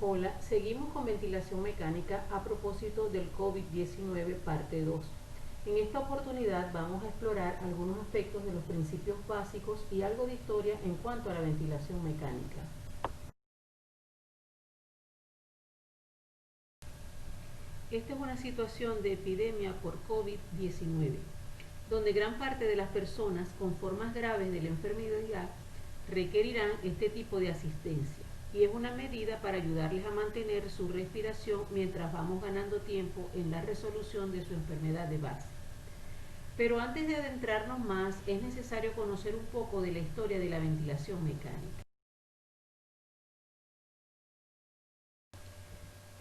Hola, seguimos con ventilación mecánica a propósito del COVID-19 parte 2. En esta oportunidad vamos a explorar algunos aspectos de los principios básicos y algo de historia en cuanto a la ventilación mecánica. Esta es una situación de epidemia por COVID-19, donde gran parte de las personas con formas graves de la enfermedad requerirán este tipo de asistencia y es una medida para ayudarles a mantener su respiración mientras vamos ganando tiempo en la resolución de su enfermedad de base. Pero antes de adentrarnos más, es necesario conocer un poco de la historia de la ventilación mecánica.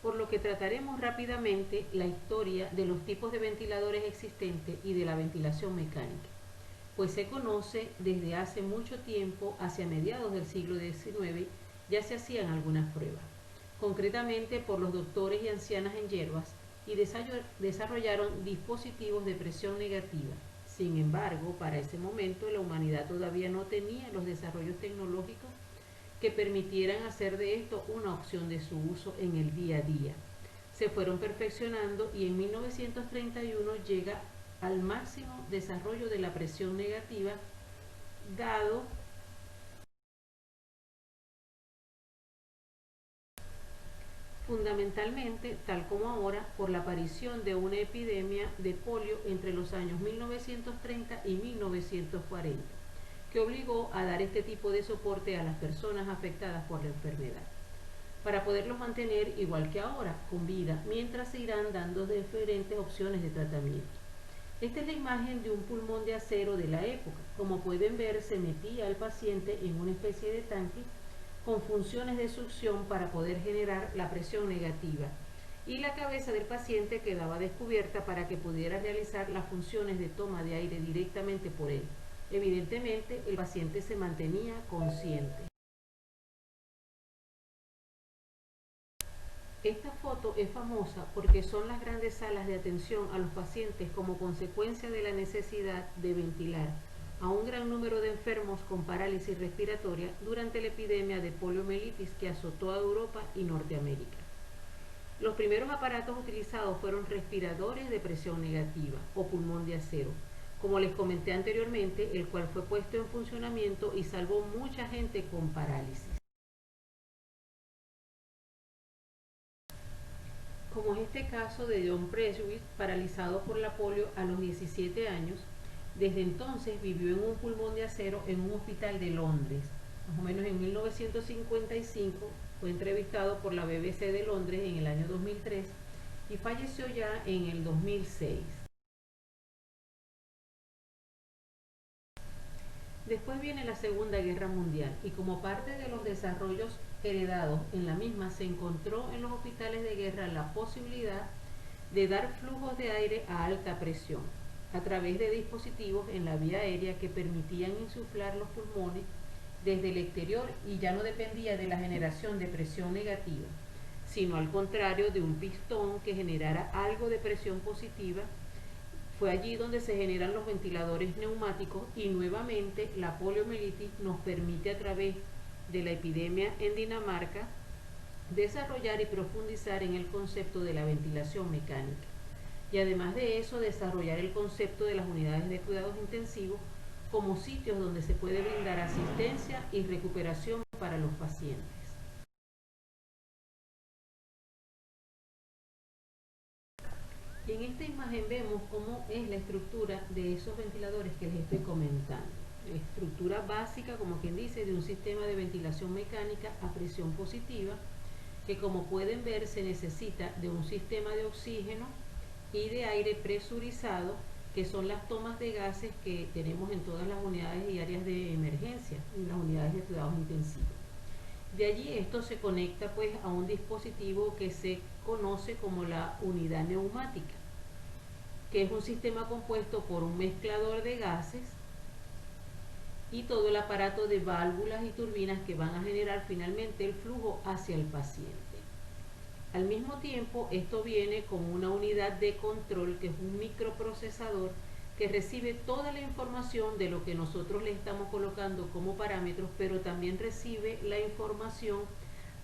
Por lo que trataremos rápidamente la historia de los tipos de ventiladores existentes y de la ventilación mecánica, pues se conoce desde hace mucho tiempo, hacia mediados del siglo XIX, ya se hacían algunas pruebas, concretamente por los doctores y ancianas en hierbas, y desarrollaron dispositivos de presión negativa. Sin embargo, para ese momento la humanidad todavía no tenía los desarrollos tecnológicos que permitieran hacer de esto una opción de su uso en el día a día. Se fueron perfeccionando y en 1931 llega al máximo desarrollo de la presión negativa, dado fundamentalmente, tal como ahora, por la aparición de una epidemia de polio entre los años 1930 y 1940, que obligó a dar este tipo de soporte a las personas afectadas por la enfermedad, para poderlos mantener igual que ahora, con vida, mientras se irán dando diferentes opciones de tratamiento. Esta es la imagen de un pulmón de acero de la época. Como pueden ver, se metía al paciente en una especie de tanque con funciones de succión para poder generar la presión negativa, y la cabeza del paciente quedaba descubierta para que pudiera realizar las funciones de toma de aire directamente por él. Evidentemente, el paciente se mantenía consciente. Esta foto es famosa porque son las grandes salas de atención a los pacientes como consecuencia de la necesidad de ventilar a un gran número de enfermos con parálisis respiratoria durante la epidemia de poliomielitis que azotó a Europa y Norteamérica. Los primeros aparatos utilizados fueron respiradores de presión negativa o pulmón de acero, como les comenté anteriormente, el cual fue puesto en funcionamiento y salvó mucha gente con parálisis. Como es este caso de John Preswith, paralizado por la polio a los 17 años. Desde entonces vivió en un pulmón de acero en un hospital de Londres. Más o menos en 1955 fue entrevistado por la BBC de Londres en el año 2003 y falleció ya en el 2006. Después viene la Segunda Guerra Mundial y como parte de los desarrollos heredados en la misma se encontró en los hospitales de guerra la posibilidad de dar flujos de aire a alta presión a través de dispositivos en la vía aérea que permitían insuflar los pulmones desde el exterior y ya no dependía de la generación de presión negativa, sino al contrario de un pistón que generara algo de presión positiva. Fue allí donde se generan los ventiladores neumáticos y nuevamente la poliomielitis nos permite a través de la epidemia en Dinamarca desarrollar y profundizar en el concepto de la ventilación mecánica. Y además de eso, desarrollar el concepto de las unidades de cuidados intensivos como sitios donde se puede brindar asistencia y recuperación para los pacientes. En esta imagen vemos cómo es la estructura de esos ventiladores que les estoy comentando. Estructura básica, como quien dice, de un sistema de ventilación mecánica a presión positiva, que como pueden ver se necesita de un sistema de oxígeno y de aire presurizado, que son las tomas de gases que tenemos en todas las unidades y áreas de emergencia, en las unidades de cuidados intensivos. De allí esto se conecta pues a un dispositivo que se conoce como la unidad neumática, que es un sistema compuesto por un mezclador de gases y todo el aparato de válvulas y turbinas que van a generar finalmente el flujo hacia el paciente. Al mismo tiempo, esto viene con una unidad de control que es un microprocesador que recibe toda la información de lo que nosotros le estamos colocando como parámetros, pero también recibe la información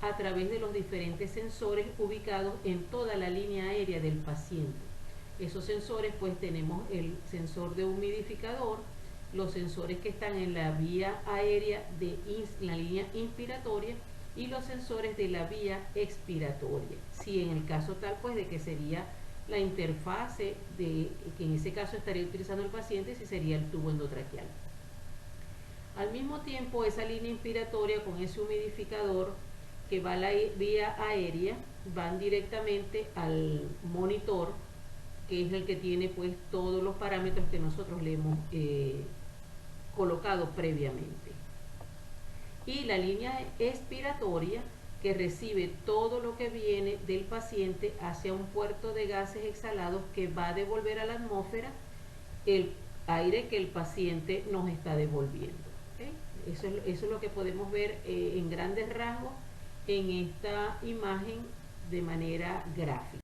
a través de los diferentes sensores ubicados en toda la línea aérea del paciente. Esos sensores, pues tenemos el sensor de humidificador, los sensores que están en la vía aérea de la línea inspiratoria y los sensores de la vía expiratoria. Si en el caso tal, pues de que sería la interfase de que en ese caso estaría utilizando el paciente, si sería el tubo endotraqueal. Al mismo tiempo, esa línea inspiratoria con ese humidificador que va a la vía aérea van directamente al monitor, que es el que tiene pues todos los parámetros que nosotros le hemos colocado previamente. Y la línea expiratoria, que recibe todo lo que viene del paciente hacia un puerto de gases exhalados que va a devolver a la atmósfera el aire que el paciente nos está devolviendo. ¿Okay? Eso es lo que podemos ver en grandes rasgos en esta imagen de manera gráfica.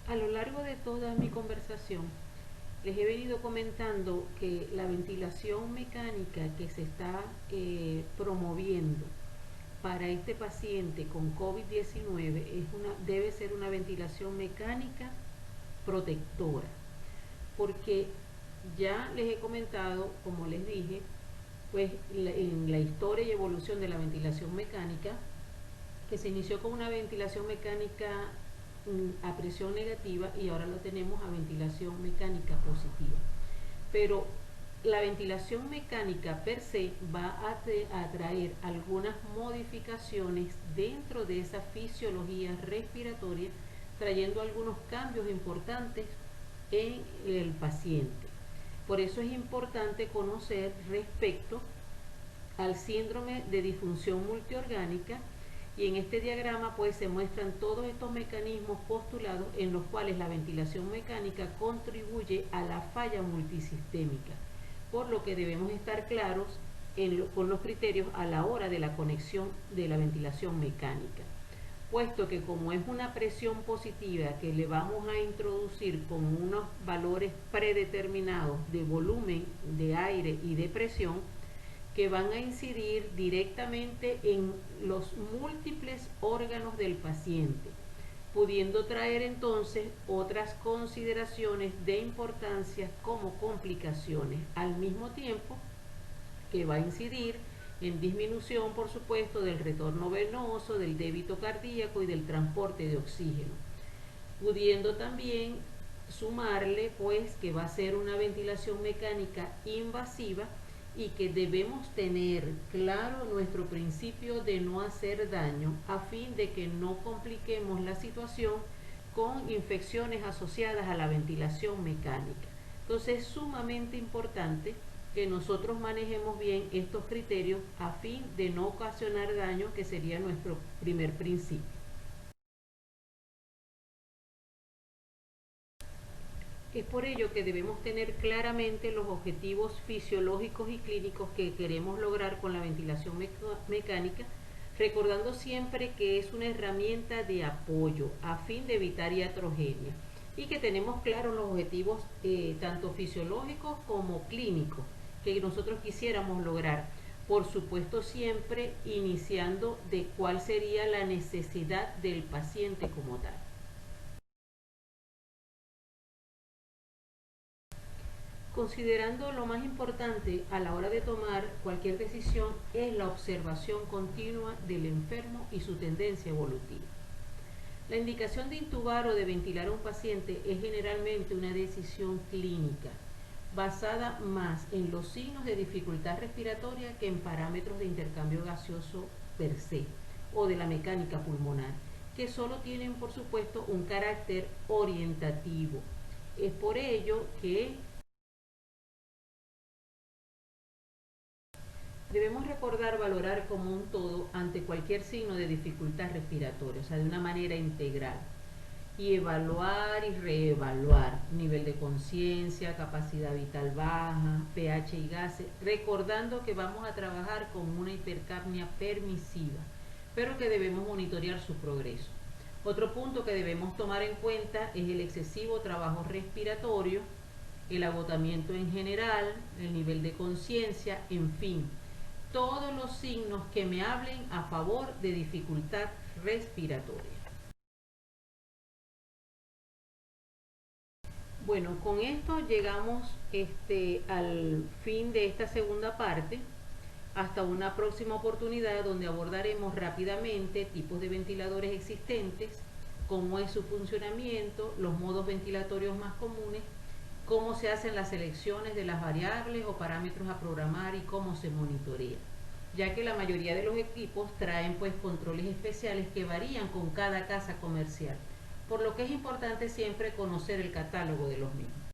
A lo largo de toda mi conversación les he venido comentando que la ventilación mecánica que se está promoviendo para este paciente con COVID-19 debe ser una ventilación mecánica protectora, porque ya les he comentado, como les dije, pues en la historia y evolución de la ventilación mecánica, que se inició con una ventilación mecánica a presión negativa y ahora lo tenemos a ventilación mecánica positiva. Pero la ventilación mecánica per se va a traer algunas modificaciones dentro de esa fisiología respiratoria, trayendo algunos cambios importantes en el paciente. Por eso es importante conocer respecto al síndrome de disfunción multiorgánica, y en este diagrama pues se muestran todos estos mecanismos postulados en los cuales la ventilación mecánica contribuye a la falla multisistémica, por lo que debemos estar claros con los criterios a la hora de la conexión de la ventilación mecánica, puesto que como es una presión positiva que le vamos a introducir con unos valores predeterminados de volumen de aire y de presión, que van a incidir directamente en los múltiples órganos del paciente, pudiendo traer entonces otras consideraciones de importancia como complicaciones, al mismo tiempo que va a incidir en disminución, por supuesto, del retorno venoso, del débito cardíaco y del transporte de oxígeno, pudiendo también sumarle pues que va a ser una ventilación mecánica invasiva y que debemos tener claro nuestro principio de no hacer daño a fin de que no compliquemos la situación con infecciones asociadas a la ventilación mecánica. Entonces es sumamente importante que nosotros manejemos bien estos criterios a fin de no ocasionar daño, que sería nuestro primer principio. Es por ello que debemos tener claramente los objetivos fisiológicos y clínicos que queremos lograr con la ventilación mecánica, recordando siempre que es una herramienta de apoyo a fin de evitar iatrogenia y que tenemos claros los objetivos tanto fisiológicos como clínicos que nosotros quisiéramos lograr. Por supuesto, siempre iniciando de cuál sería la necesidad del paciente como tal. Considerando lo más importante a la hora de tomar cualquier decisión es la observación continua del enfermo y su tendencia evolutiva. La indicación de intubar o de ventilar a un paciente es generalmente una decisión clínica, basada más en los signos de dificultad respiratoria que en parámetros de intercambio gaseoso per se o de la mecánica pulmonar, que solo tienen por supuesto un carácter orientativo. Es por ello que debemos recordar valorar como un todo ante cualquier signo de dificultad respiratoria, o sea, de una manera integral. Y evaluar y reevaluar nivel de conciencia, capacidad vital baja, pH y gases, recordando que vamos a trabajar con una hipercapnia permisiva, pero que debemos monitorear su progreso. Otro punto que debemos tomar en cuenta es el excesivo trabajo respiratorio, el agotamiento en general, el nivel de conciencia, en fin, todos los signos que me hablen a favor de dificultad respiratoria. Bueno, con esto llegamos al fin de esta segunda parte. Hasta una próxima oportunidad donde abordaremos rápidamente tipos de ventiladores existentes, cómo es su funcionamiento, los modos ventilatorios más comunes, cómo se hacen las selecciones de las variables o parámetros a programar y cómo se monitorea, ya que la mayoría de los equipos traen pues controles especiales que varían con cada casa comercial, por lo que es importante siempre conocer el catálogo de los mismos.